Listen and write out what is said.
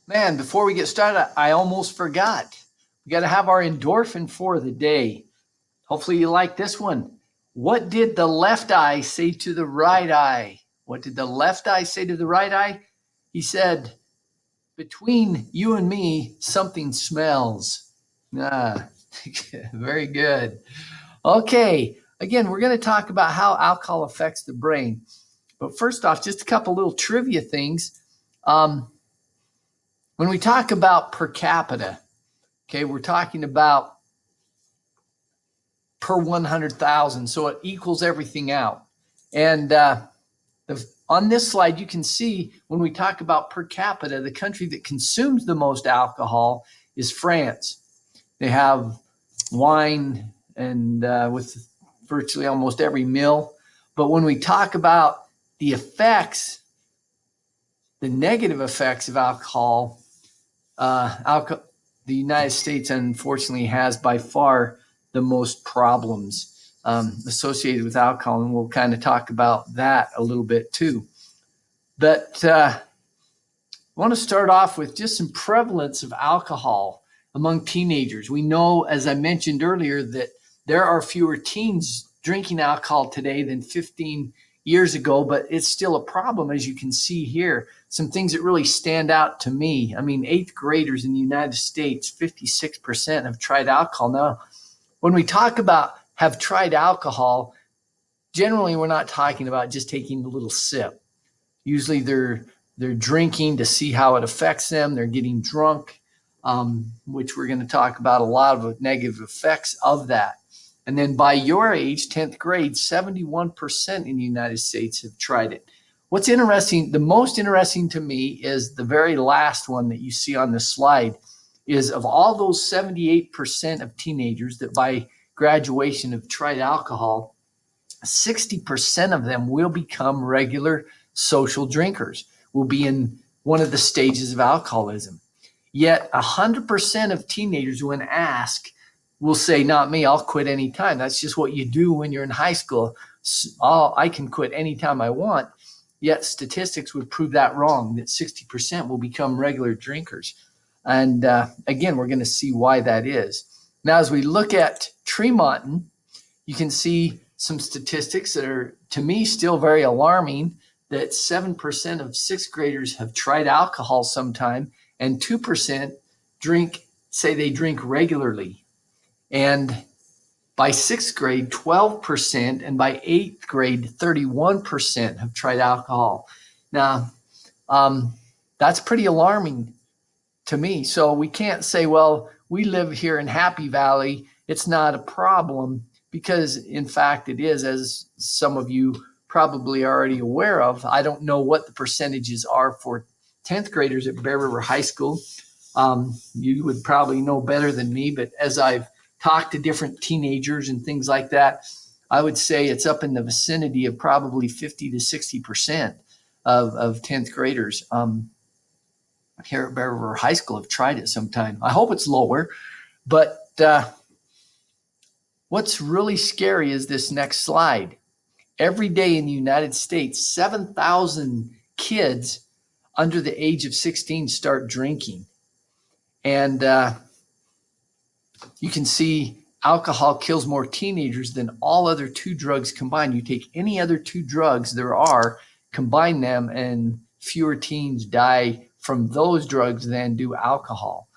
Man, before we get started, I almost forgot. We got to have our endorphin for the day. Hopefully, you like this one. What did the left eye say to the right eye? What did the left eye say to the right eye? He said, between you and me, something smells. Ah, very good. Okay, again, we're going to talk about how alcohol affects the brain. But first off, just a couple little trivia things. Um, when we talk about per capita, okay, we're talking about per 100,000, so it equals everything out. And on this slide, you can see when we talk about per capita, the country that consumes the most alcohol is France. They have wine and with virtually almost every meal. But when we talk about the effects, the negative effects of alcohol, the United States unfortunately has by far the most problems associated with alcohol, and we'll kind of talk about that a little bit too. But I want to start off with just some prevalence of alcohol among teenagers. We know, as I mentioned earlier, that there are fewer teens drinking alcohol today than 15 years ago, but it's still a problem, as you can see here. Some things that really stand out to me. I mean, eighth graders in the United States, 56% have tried alcohol. Now, when we talk about have tried alcohol, generally we're not talking about just taking a little sip. Usually they're drinking to see how it affects them. They're getting drunk, which we're going to talk about a lot of negative effects of that. And then by your age, 10th grade, 71% in the United States have tried it. What's interesting, the most interesting to me is the very last one that you see on this slide is of all those 78% of teenagers that by graduation have tried alcohol, 60% of them will become regular social drinkers, will be in one of the stages of alcoholism. Yet 100% of teenagers, when asked, will say, not me, I'll quit anytime. That's just what you do when you're in high school. I can quit anytime I want. Yet statistics would prove that wrong, that 60% will become regular drinkers. And again, we're going to see why that is. Now, as we look at Tremonton, you can see some statistics that are, to me, still very alarming, that 7% of sixth graders have tried alcohol sometime, and 2% say they drink regularly. And by sixth grade, 12%, and by eighth grade, 31% have tried alcohol. Now, that's pretty alarming to me. So we can't say, well, we live here in Happy Valley, it's not a problem, because in fact it is, as some of you probably already aware of. I don't know what the percentages are for 10th graders at Bear River High School. You would probably know better than me, but as I've talked to different teenagers and things like that, I would say it's up in the vicinity of probably 50 to 60% of 10th graders here at Bear River High School have tried it sometime. I hope it's lower, but what's really scary is this next slide. Every day in the United States, 7,000 kids under the age of 16 start drinking. And you can see alcohol kills more teenagers than all other two drugs combined. You take any other two drugs there are, combine them, and fewer teens die from those drugs than do alcohol.